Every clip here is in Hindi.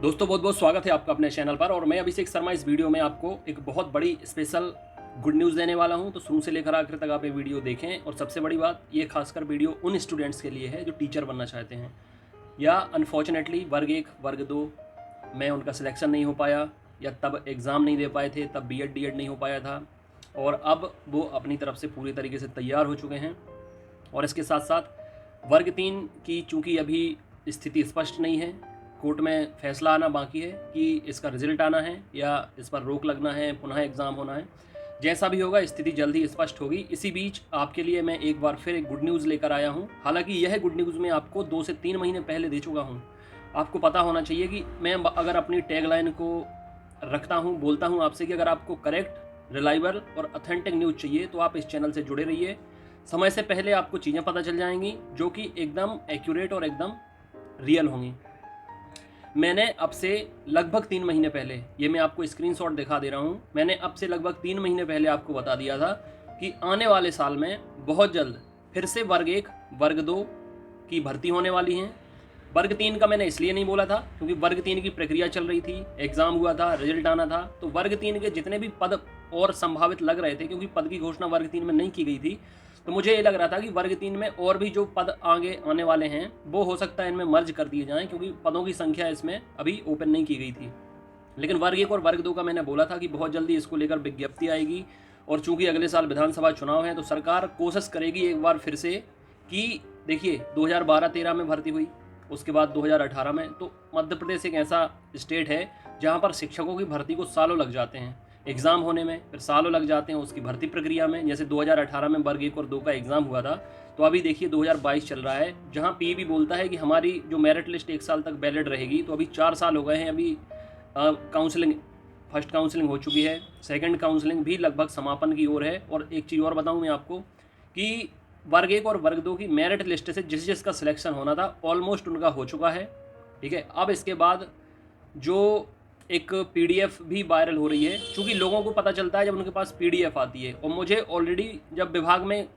दोस्तों बहुत बहुत स्वागत है आपका अपने चैनल पर। और मैं अभिषेक शर्मा इस वीडियो में आपको एक बहुत बड़ी स्पेशल गुड न्यूज़ देने वाला हूं। तो शुरू से लेकर आखिर तक आप ये वीडियो देखें। और सबसे बड़ी बात, ये खासकर वीडियो उन स्टूडेंट्स के लिए है जो टीचर बनना चाहते हैं या अनफॉर्चुनेटली वर्ग 1 वर्ग 2 में उनका सिलेक्शन नहीं हो पाया, या तब एग्ज़ाम नहीं दे पाए थे, तब बीएड डीएड नहीं हो पाया था, और अब वो अपनी तरफ से पूरी तरीके से तैयार हो चुके हैं। और इसके साथ साथ वर्ग 3 की चूँकि अभी स्थिति स्पष्ट नहीं है, कोर्ट में फैसला आना बाकी है कि इसका रिजल्ट आना है या इस पर रोक लगना है, पुनः एग्ज़ाम होना है। जैसा भी होगा स्थिति जल्द ही स्पष्ट होगी। इसी बीच आपके लिए मैं एक बार फिर एक गुड न्यूज़ लेकर आया हूँ। हालांकि यह गुड न्यूज़ मैं आपको 2 से 3 महीने पहले दे चुका हूँ। आपको पता होना चाहिए कि मैं अगर अपनी टैगलाइन को रखता हूँ, बोलता हूँ आपसे कि अगर आपको करेक्ट, रिलायबल और ऑथेंटिक न्यूज़ चाहिए तो आप इस चैनल से जुड़े रहिए। समय से पहले आपको चीज़ें पता चल जाएंगी जो कि एकदम एक्यूरेट और एकदम रियल होंगी। मैंने अब से लगभग 3 महीने पहले, ये मैं आपको स्क्रीनशॉट दिखा दे रहा हूँ, मैंने अब से लगभग 3 महीने पहले आपको बता दिया था कि आने वाले साल में बहुत जल्द फिर से वर्ग 1 वर्ग 2 की भर्ती होने वाली हैं। वर्ग 3 का मैंने इसलिए नहीं बोला था क्योंकि वर्ग 3 की प्रक्रिया चल रही थी, एग्ज़ाम हुआ था, रिजल्ट आना था। तो वर्ग 3 के जितने भी पद और संभावित लग रहे थे, क्योंकि पद की घोषणा वर्ग 3 में नहीं की गई थी, तो मुझे ये लग रहा था कि वर्ग 3 में और भी जो पद आगे आने वाले हैं वो हो सकता है इनमें मर्ज कर दिए जाएं, क्योंकि पदों की संख्या इसमें अभी ओपन नहीं की गई थी। लेकिन वर्ग 1 और वर्ग 2 का मैंने बोला था कि बहुत जल्दी इसको लेकर विज्ञप्ति आएगी। और चूंकि अगले साल विधानसभा चुनाव है तो सरकार कोशिश करेगी एक बार फिर से कि देखिए 2012-13 में भर्ती हुई, उसके बाद 2018 में। तो मध्य प्रदेश एक ऐसा स्टेट है जहाँ पर शिक्षकों की भर्ती को सालों लग जाते हैं, एग्ज़ाम होने में फिर सालों लग जाते हैं उसकी भर्ती प्रक्रिया में। जैसे 2018 में वर्ग 1 और 2 का एग्ज़ाम हुआ था, तो अभी देखिए 2022 चल रहा है, जहाँ पीईबी बोलता है कि हमारी जो मेरिट लिस्ट 1 साल तक वैलिड रहेगी। तो अभी 4 साल हो गए हैं, अभी काउंसलिंग, फर्स्ट काउंसलिंग हो चुकी है, सेकंड काउंसलिंग भी लगभग समापन की ओर है। और एक चीज़ और बताऊँ मैं आपको कि वर्ग 1 और वर्ग 2 की मेरिट लिस्ट से जिस जिसका सिलेक्शन होना था ऑलमोस्ट उनका हो चुका है। ठीक है, अब इसके बाद जो एक पीडीएफ भी वायरल हो रही है, क्योंकि लोगों को पता चलता है जब उनके पास पीडीएफ आती है, और मुझे ऑलरेडी जब विभाग में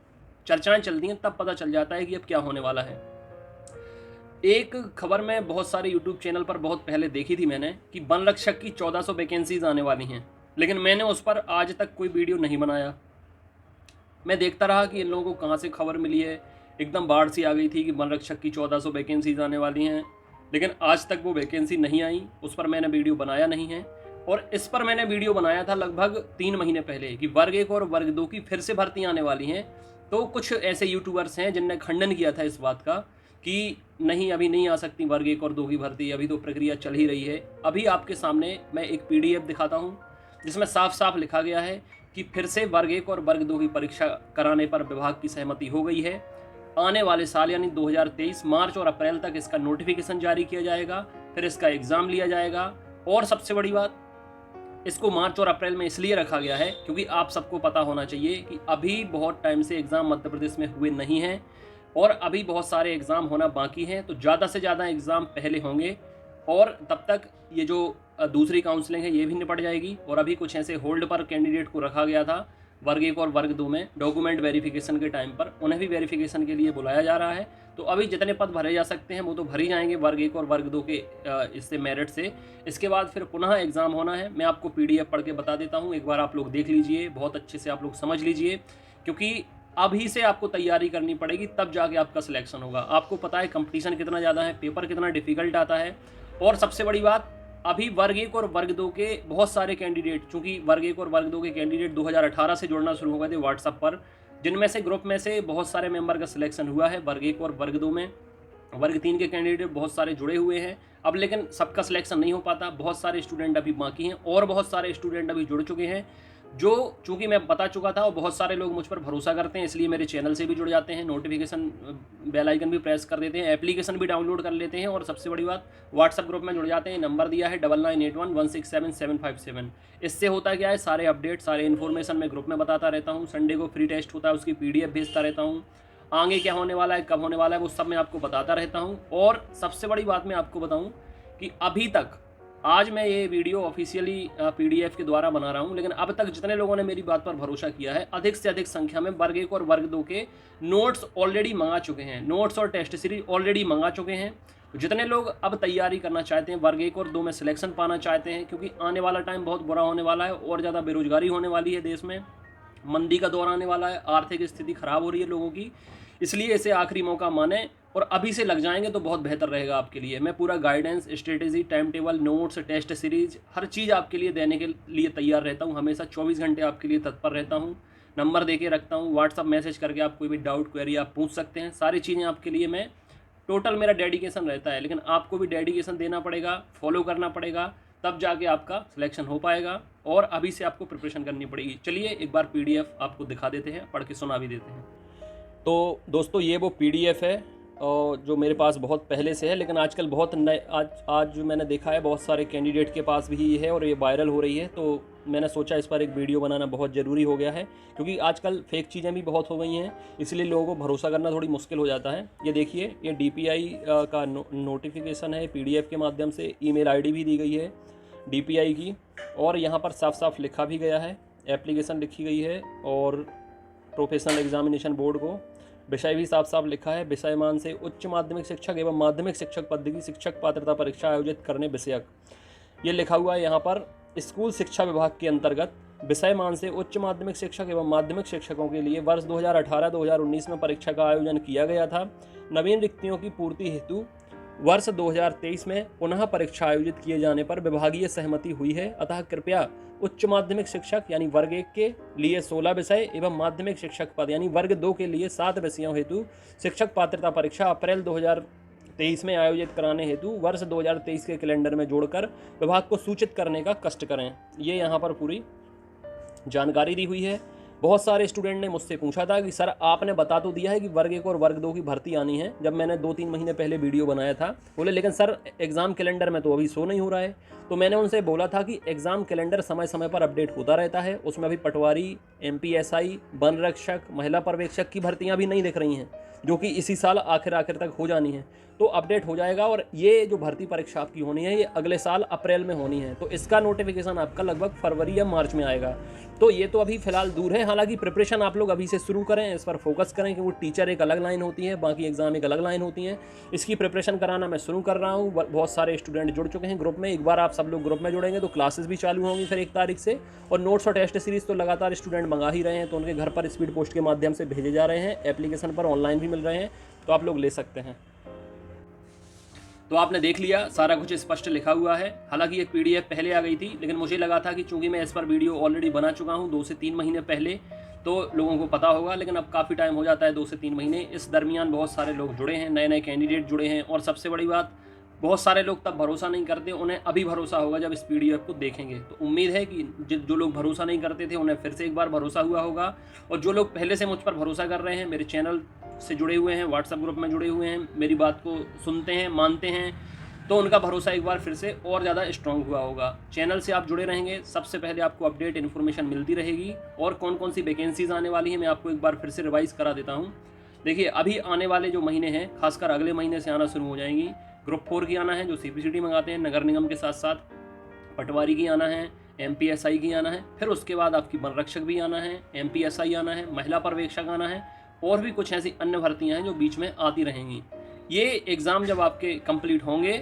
चर्चाएं चलती हैं तब पता चल जाता है कि अब क्या होने वाला है। एक खबर में बहुत सारे यूट्यूब चैनल पर बहुत पहले देखी थी मैंने कि वन रक्षक की 1400 वैकेंसीज आने वाली हैं, लेकिन मैंने उस पर आज तक कोई वीडियो नहीं बनाया। मैं देखता रहा कि इन लोगों को कहाँ से खबर मिली है, एकदम बाढ़ सी आ गई थी कि वन रक्षक की 1400 वैकेंसीज आने वाली हैं, लेकिन आज तक वो वैकेंसी नहीं आई, उस पर मैंने वीडियो बनाया नहीं है। और इस पर मैंने वीडियो बनाया था लगभग 3 महीने पहले कि वर्ग 1 और वर्ग 2 की फिर से भर्ती आने वाली हैं। तो कुछ ऐसे यूट्यूबर्स हैं जिनने खंडन किया था इस बात का कि नहीं, अभी नहीं आ सकती वर्ग 1 और 2 की भर्ती, अभी तो प्रक्रिया चल ही रही है। अभी आपके सामने मैं एक पीडीएफ दिखाता हूँ जिसमें साफ साफ लिखा गया है कि फिर से वर्ग 1 और वर्ग 2 की परीक्षा कराने पर विभाग की सहमति हो गई है। आने वाले साल यानी 2023 मार्च और अप्रैल तक इसका नोटिफिकेशन जारी किया जाएगा, फिर इसका एग्ज़ाम लिया जाएगा। और सबसे बड़ी बात, इसको मार्च और अप्रैल में इसलिए रखा गया है क्योंकि आप सबको पता होना चाहिए कि अभी बहुत टाइम से एग्ज़ाम मध्य प्रदेश में हुए नहीं हैं और अभी बहुत सारे एग्ज़ाम होना बाकी हैं। तो ज़्यादा से ज़्यादा एग्ज़ाम पहले होंगे और तब तक ये जो दूसरी काउंसलिंग है ये भी निपट जाएगी। और अभी कुछ ऐसे होल्ड पर कैंडिडेट को रखा गया था वर्ग 1 और वर्ग 2 में डॉक्यूमेंट वेरिफिकेशन के टाइम पर, उन्हें भी वेरिफिकेशन के लिए बुलाया जा रहा है। तो अभी जितने पद भरे जा सकते हैं वो तो भर ही जाएंगे वर्ग 1 और वर्ग 2 के इससे मेरिट से। इसके बाद फिर पुनः एग्ज़ाम होना है। मैं आपको पीडीएफ पढ़ के बता देता हूँ, एक बार आप लोग देख लीजिए, बहुत अच्छे से आप लोग समझ लीजिए, क्योंकि अभी से आपको तैयारी करनी पड़ेगी, तब जाके आपका सिलेक्शन होगा। आपको पता है कंपटीशन कितना ज़्यादा है, पेपर कितना डिफिकल्ट आता है। और सबसे बड़ी बात, अभी वर्ग 1 और वर्ग 2 के बहुत सारे कैंडिडेट, चूंकि वर्ग 1 और वर्ग 2 के कैंडिडेट 2018 से जुड़ना शुरू हो गए थे व्हाट्सएप पर, जिनमें से ग्रुप में से बहुत सारे मेंबर का सिलेक्शन हुआ है वर्ग 1 और वर्ग 2 में। वर्ग 3 के कैंडिडेट बहुत सारे जुड़े हुए हैं अब, लेकिन सबका सिलेक्शन नहीं हो पाता। बहुत सारे स्टूडेंट अभी बाकी हैं और बहुत सारे स्टूडेंट अभी जुड़ चुके हैं, जो चूंकि मैं बता चुका था और बहुत सारे लोग मुझ पर भरोसा करते हैं, इसलिए मेरे चैनल से भी जुड़ जाते हैं, नोटिफिकेशन बेल आइकन भी प्रेस कर देते हैं, एप्लीकेशन भी डाउनलोड कर लेते हैं, और सबसे बड़ी बात व्हाट्सएप ग्रुप में जुड़ जाते हैं। नंबर दिया है 9981167757। इससे होता क्या है, सारे अपडेट, सारे इन्फॉर्मेशन मैं ग्रुप में बताता रहता हूँ। संडे को फ्री टेस्ट होता है, उसकी पीडीएफ भेजता रहता हूँ। आगे क्या होने वाला है, कब होने वाला है, वो सब मैं आपको बताता रहता हूँ। और सबसे बड़ी बात मैं आपको बताऊँ कि अभी तक, आज मैं ये वीडियो ऑफिशियली पीडीएफ के द्वारा बना रहा हूँ, लेकिन अब तक जितने लोगों ने मेरी बात पर भरोसा किया है, अधिक से अधिक संख्या में वर्ग 1 और वर्ग 2 के नोट्स ऑलरेडी मंगा चुके हैं, नोट्स और टेस्ट सीरीज ऑलरेडी मंगा चुके हैं। तो जितने लोग अब तैयारी करना चाहते हैं, वर्ग 1 और 2 में सिलेक्शन पाना चाहते हैं, क्योंकि आने वाला टाइम बहुत बुरा होने वाला है और ज़्यादा बेरोजगारी होने वाली है देश में, मंदी का दौर आने वाला है, आर्थिक स्थिति खराब हो रही है लोगों की, इसलिए इसे आखिरी मौका माने और अभी से लग जाएंगे तो बहुत बेहतर रहेगा आपके लिए। मैं पूरा guidance, strategy, time table, notes, test series, हर चीज़ आपके लिए देने के लिए तैयार रहता हूँ। हमेशा 24 घंटे आपके लिए तत्पर रहता हूँ। नंबर दे के रखता हूँ, व्हाट्सअप मैसेज करके आप कोई भी डाउट क्वेरी आप पूछ सकते हैं। सारी चीज़ें आपके लिए मैं टोटल मेरा डेडिकेशन रहता है, लेकिन आपको भी डेडिकेशन देना पड़ेगा, फॉलो करना पड़ेगा, तब जाके आपका सिलेक्शन हो पाएगा और अभी से आपको प्रिपरेशन करनी पड़ेगी। चलिए एक बार पीडीएफ आपको दिखा देते हैं, पढ़ के सुना भी देते हैं। तो दोस्तों ये वो पीडीएफ है और जो मेरे पास बहुत पहले से है, लेकिन आजकल बहुत नए आज जो मैंने देखा है बहुत सारे कैंडिडेट के पास भी ये है और ये वायरल हो रही है, तो मैंने सोचा इस पर एक वीडियो बनाना बहुत ज़रूरी हो गया है, क्योंकि आजकल फेक चीज़ें भी बहुत हो गई हैं, इसलिए लोगों को भरोसा करना थोड़ी मुश्किल हो जाता है। ये देखिए, ये DPI का नोटिफिकेशन है, PDF के माध्यम से ईमेल ID भी दी गई है DPI की, और यहाँ पर साफ साफ लिखा भी गया है, एप्लीकेशन लिखी गई है और प्रोफेशनल एग्जामिनेशन बोर्ड को विषय भी साफ साफ लिखा है। विषयमान से उच्च माध्यमिक शिक्षक एवं माध्यमिक शिक्षक पद की शिक्षक पात्रता परीक्षा आयोजित करने विषयक, ये लिखा हुआ है यहाँ पर। स्कूल शिक्षा विभाग के अंतर्गत विषयमान से उच्च माध्यमिक शिक्षक एवं माध्यमिक शिक्षकों के लिए वर्ष 2018-2019 में परीक्षा का आयोजन किया गया था। नवीन रिक्तियों की पूर्ति हेतु वर्ष 2023 में पुनः परीक्षा आयोजित किए जाने पर विभागीय सहमति हुई है। अतः कृपया उच्च माध्यमिक शिक्षक यानी वर्ग 1 के लिए 16 विषय एवं माध्यमिक शिक्षक पद यानी वर्ग 2 के लिए 7 विषयों हेतु शिक्षक पात्रता परीक्षा अप्रैल 2023 में आयोजित कराने हेतु वर्ष 2023 के कैलेंडर में जोड़कर विभाग को सूचित करने का कष्ट करें। ये यहाँ पर पूरी जानकारी दी हुई है। बहुत सारे स्टूडेंट ने मुझसे पूछा था कि सर आपने बता तो दिया है कि वर्ग 1 और वर्ग 2 की भर्ती आनी है, जब मैंने 2-3 महीने पहले वीडियो बनाया था। बोले लेकिन सर एग्ज़ाम कैलेंडर में तो अभी शो नहीं हो रहा है। तो मैंने उनसे बोला था कि एग्ज़ाम कैलेंडर समय समय पर अपडेट होता रहता है, उसमें अभी पटवारी, MPSI, वन रक्षक, महिला पर्यवेक्षक की भर्तियाँ भी नहीं दिख रही हैं, जो कि इसी साल आखिर तक हो जानी है। तो अपडेट हो जाएगा और ये जो भर्ती परीक्षा आपकी होनी है ये अगले साल अप्रैल में होनी है, तो इसका नोटिफिकेशन आपका लगभग फरवरी या मार्च में आएगा। तो ये तो अभी फ़िलहाल दूर है। हालांकि प्रिपरेशन आप लोग अभी से शुरू करें, इस पर फोकस करें कि वो टीचर एक अलग लाइन होती है, बाकी एग्ज़ाम एक अलग लाइन होती है। इसकी प्रिपरेशन कराना मैं शुरू कर रहा हूँ। बहुत सारे स्टूडेंट जुड़ चुके हैं ग्रुप में। एक बार आप सब लोग ग्रुप में जुड़ेंगे तो क्लासेस भी चालू होंगी फिर 1 तारीख से, और नोट्स और टेस्ट सीरीज़ तो लगातार स्टूडेंट मंगा ही रहे हैं, तो उनके घर पर स्पीड पोस्ट के माध्यम से भेजे जा रहे हैं, एप्लीकेशन पर ऑनलाइन भी मिल रहे हैं, तो आप लोग ले सकते हैं। तो आपने देख लिया, सारा कुछ स्पष्ट लिखा हुआ है। हालांकि एक PDF पहले आ गई थी, लेकिन मुझे लगा था कि चूंकि मैं इस पर वीडियो ऑलरेडी बना चुका हूं 2 से 3 महीने पहले, तो लोगों को पता होगा, लेकिन अब काफ़ी टाइम हो जाता है 2 से 3 महीने। इस दरमियान बहुत सारे लोग जुड़े हैं, नए नए कैंडिडेट जुड़े हैं, और सबसे बड़ी बात, बहुत सारे लोग तब भरोसा नहीं करते, उन्हें अभी भरोसा होगा जब इस PDF को देखेंगे। तो उम्मीद है कि जो लोग भरोसा नहीं करते थे उन्हें फिर से एक बार भरोसा हुआ होगा, और जो लोग पहले से मुझ पर भरोसा कर रहे हैं, मेरे चैनल से जुड़े हुए हैं, व्हाट्सएप ग्रुप में जुड़े हुए हैं, मेरी बात को सुनते हैं, मानते हैं, तो उनका भरोसा एक बार फिर से और ज़्यादा स्ट्रॉन्ग हुआ होगा। चैनल से आप जुड़े रहेंगे, सबसे पहले आपको अपडेट इन्फॉर्मेशन मिलती रहेगी, और कौन कौन सी वैकेंसीज आने वाली हैं मैं आपको एक बार फिर से रिवाइज करा देता हूँ। देखिए, अभी आने वाले जो महीने हैं, खासकर अगले महीने से आना शुरू हो जाएंगी। ग्रुप 4 की आना है, जो CPCT मंगाते हैं, नगर निगम के साथ साथ पटवारी की आना है, MPSI की आना है, फिर उसके बाद आपकी वन रक्षक भी आना है, MPSI आना है, महिला पर्यवेक्षक आना है, और भी कुछ ऐसी अन्य भर्तियाँ हैं जो बीच में आती रहेंगी। ये एग्ज़ाम जब आपके कंप्लीट होंगे,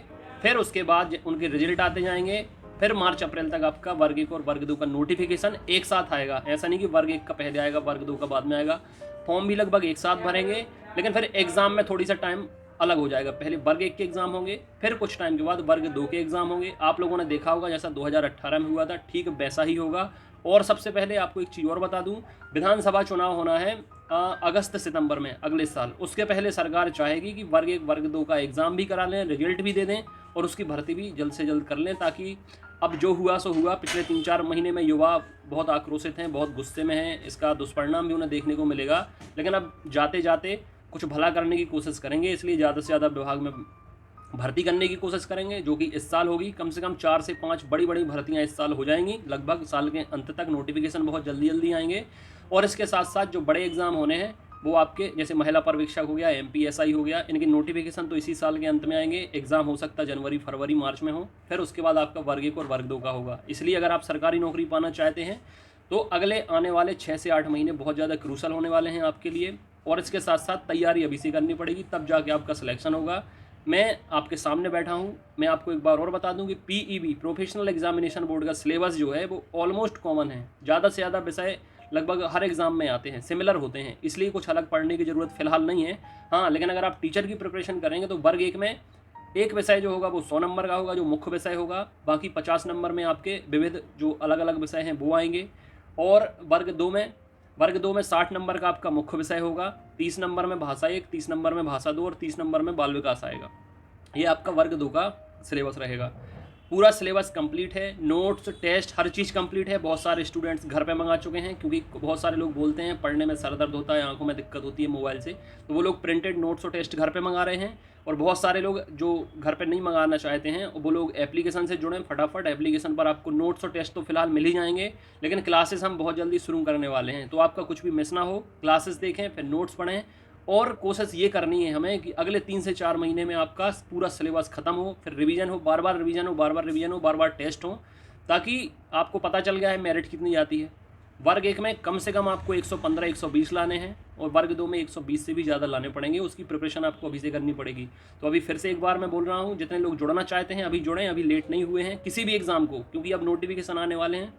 फिर उसके बाद उनके रिजल्ट आते जाएंगे, फिर मार्च अप्रैल तक आपका वर्ग 1 और वर्ग 2 का नोटिफिकेशन एक साथ आएगा। ऐसा नहीं कि वर्ग 1 का पहले आएगा, वर्ग 2 का बाद में आएगा। फॉर्म भी लगभग एक साथ भरेंगे, लेकिन फिर एग्ज़ाम में थोड़ी सा टाइम अलग हो जाएगा। पहले वर्ग 1 के एग्ज़ाम होंगे, फिर कुछ टाइम के बाद वर्ग 2 के एग्ज़ाम होंगे। आप लोगों ने देखा होगा जैसा 2018 में हुआ था, ठीक वैसा ही होगा। और सबसे पहले आपको एक चीज़ और बता दूं, विधानसभा चुनाव होना है अगस्त सितंबर में अगले साल। उसके पहले सरकार चाहेगी कि वर्ग 1 वर्ग 2 का एग्ज़ाम भी करा लें, रिजल्ट भी दे दें, और उसकी भर्ती भी जल्द से जल्द कर लें, ताकि अब जो हुआ सो हुआ। पिछले 3-4 महीने में युवा बहुत आक्रोशित हैं, बहुत गुस्से में हैं, इसका दुष्परिणाम भी उन्हें देखने को मिलेगा। लेकिन अब जाते जाते कुछ भला करने की कोशिश करेंगे, इसलिए ज़्यादा से ज़्यादा विभाग में भर्ती करने की कोशिश करेंगे, जो कि इस साल होगी। कम से कम 4 से 5 बड़ी बड़ी भर्तियां इस साल हो जाएंगी। लगभग साल के अंत तक नोटिफिकेशन बहुत जल्दी आएंगे। और इसके साथ साथ जो बड़े एग्ज़ाम होने हैं वो आपके, जैसे महिला पर्यवेक्षक हो गया, MPSI हो गया, इनके नोटिफिकेशन तो इसी साल के अंत में आएंगे। एग्ज़ाम हो सकता है जनवरी, फरवरी, मार्च में हो। फिर उसके बाद आपका वर्ग 1 और वर्ग 2 का होगा। इसलिए अगर आप सरकारी नौकरी पाना चाहते हैं तो अगले आने वाले 6 से 8 महीने बहुत ज़्यादा क्रूशल होने वाले हैं आपके लिए। और इसके साथ साथ तैयारी अभी से करनी पड़ेगी, तब जाके आपका सिलेक्शन होगा। मैं आपके सामने बैठा हूँ। मैं आपको एक बार और बता दूँ कि पीईबी प्रोफेशनल एग्जामिनेशन बोर्ड का सिलेबस जो है वो ऑलमोस्ट कॉमन है। ज़्यादा से ज़्यादा विषय लगभग हर एग्ज़ाम में आते हैं, सिमिलर होते हैं, इसलिए कुछ अलग पढ़ने की ज़रूरत फ़िलहाल नहीं है। हाँ, लेकिन अगर आप टीचर की प्रिपरेशन करेंगे तो वर्ग 1 में एक विषय जो होगा वो 100 नंबर का होगा, जो मुख्य विषय होगा। बाकी 50 नंबर में आपके विविध जो अलग-अलग विषय हैं वो आएँगे। और वर्ग 2 में 60 नंबर का आपका मुख्य विषय होगा, 30 नंबर में भाषा 1, 30 नंबर में भाषा 2 और 30 नंबर में बाल विकास आएगा। ये आपका वर्ग 2 का सिलेबस रहेगा। पूरा सिलेबस कंप्लीट है, नोट्स, टेस्ट, हर चीज़ कंप्लीट है। बहुत सारे स्टूडेंट्स घर पे मंगा चुके हैं, क्योंकि बहुत सारे लोग बोलते हैं पढ़ने में सर दर्द होता है, आंखों में दिक्कत होती है मोबाइल से, तो वो लोग प्रिंटेड नोट्स और टेस्ट घर पे मंगा रहे हैं। और बहुत सारे लोग जो घर पे नहीं मंगाना चाहते हैं वो लोग एप्लीकेशन से जुड़ें फटाफट। एप्लीकेशन पर आपको नोट्स और टेस्ट तो फिलहाल मिल ही जाएंगे, लेकिन क्लासेस हम बहुत जल्दी शुरू करने वाले हैं, तो आपका कुछ भी मिस ना हो। क्लासेस देखें, फिर नोट्स पढ़ें, और कोशिश ये करनी है हमें कि अगले 3 से 4 महीने में आपका पूरा सिलेबस ख़त्म हो, फिर रिवीजन हो, बार बार रिवीजन हो, बार बार रिवीजन हो, बार बार टेस्ट हो, ताकि आपको पता चल गया है मेरिट कितनी आती है। वर्ग 1 में कम से कम आपको 115 120 लाने हैं, और वर्ग 2 में 120 से भी ज़्यादा लाने पड़ेंगे। उसकी प्रिपरेशन आपको अभी से करनी पड़ेगी। तो अभी फिर से एक बार मैं बोल रहा हूँ, जितने लोग जुड़ना चाहते हैं अभी जुड़ें, अभी लेट नहीं हुए हैं किसी भी एग्ज़ाम को, क्योंकि अब नोटिफिकेशन आने वाले हैं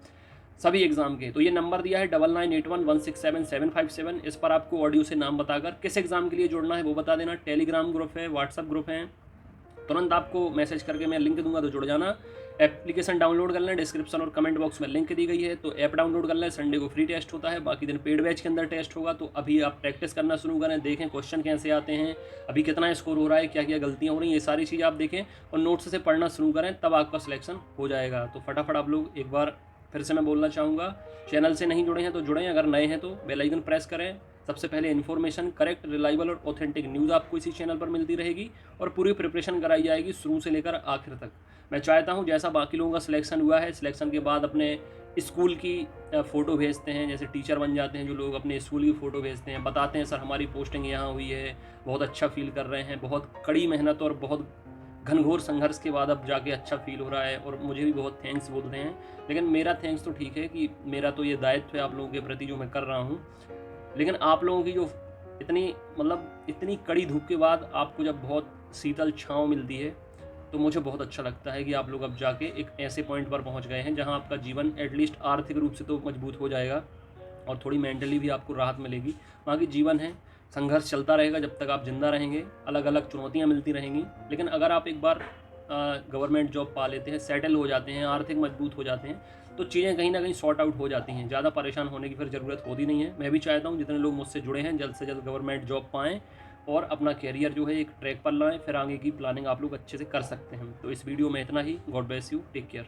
सभी एग्ज़ाम के। तो ये नंबर दिया है 9981167757, इस पर आपको ऑडियो से नाम बताकर किस एग्ज़ाम के लिए जुड़ना है वो बता देना। टेलीग्राम ग्रुप है, व्हाट्सअप ग्रुप है, तुरंत आपको मैसेज करके मैं लिंक दूंगा तो जुड़ जाना। एप्लीकेशन डाउनलोड कर लें, डिस्क्रिप्शन और कमेंट बॉक्स में लिंक दी गई है, तो ऐप डाउनलोड कर लें। संडे को फ्री टेस्ट होता है, बाकी दिन पेड बैच के अंदर टेस्ट होगा। तो अभी आप प्रैक्टिस करना शुरू करें, देखें क्वेश्चन कैसे आते हैं, अभी कितना स्कोर हो रहा है, क्या क्या गलतियाँ हो रही हैं, ये सारी चीज़ आप देखें और नोट्स से पढ़ना शुरू करें, तब आपका सिलेक्शन हो जाएगा। तो फटाफट आप लोग एक बार फिर से मैं बोलना चाहूँगा, चैनल से नहीं जुड़े हैं तो जुड़ें, अगर नए हैं तो बेल आइकन प्रेस करें। सबसे पहले इन्फॉर्मेशन, करेक्ट, रिलायबल और ऑथेंटिक न्यूज़ आपको इसी चैनल पर मिलती रहेगी, और पूरी प्रिपरेशन कराई जाएगी शुरू से लेकर आखिर तक। मैं चाहता हूँ जैसा बाकी लोगों का सिलेक्शन हुआ है, सिलेक्शन के बाद अपने स्कूल की फ़ोटो भेजते हैं, जैसे टीचर बन जाते हैं जो लोग, अपने स्कूल की फ़ोटो भेजते हैं, बताते हैं सर हमारी पोस्टिंग यहाँ हुई है, बहुत अच्छा फील कर रहे हैं, बहुत कड़ी मेहनत और बहुत घनघोर संघर्ष के बाद अब जाके अच्छा फील हो रहा है, और मुझे भी बहुत थैंक्स बोलते हैं। लेकिन मेरा थैंक्स तो ठीक है कि मेरा तो ये दायित्व है आप लोगों के प्रति जो मैं कर रहा हूँ, लेकिन आप लोगों की जो इतनी कड़ी धूप के बाद आपको जब बहुत शीतल छाँव मिलती है, तो मुझे बहुत अच्छा लगता है कि आप लोग अब जाके एक ऐसे पॉइंट पर पहुंच गए हैं जहां आपका जीवन एटलीस्ट आर्थिक रूप से तो मजबूत हो जाएगा, और थोड़ी मेंटली भी आपको राहत मिलेगी। बाकी जीवन है, संघर्ष चलता रहेगा जब तक आप जिंदा रहेंगे, अलग अलग चुनौतियां मिलती रहेंगी। लेकिन अगर आप एक बार गवर्नमेंट जॉब पा लेते हैं, सेटल हो जाते हैं, आर्थिक मजबूत हो जाते हैं, तो चीज़ें कहीं ना कहीं सॉर्ट आउट हो जाती हैं, ज़्यादा परेशान होने की फिर ज़रूरत होती नहीं है। मैं भी चाहता हूँ जितने लोग मुझसे जुड़े हैं जल्द से जल्द गवर्नमेंट जॉब पाएँ, और अपना कैरियर जो है एक ट्रैक पर लाएँ, फिर आगे की प्लानिंग आप लोग अच्छे से कर सकते हैं। तो इस वीडियो में इतना ही। God bless you, take care.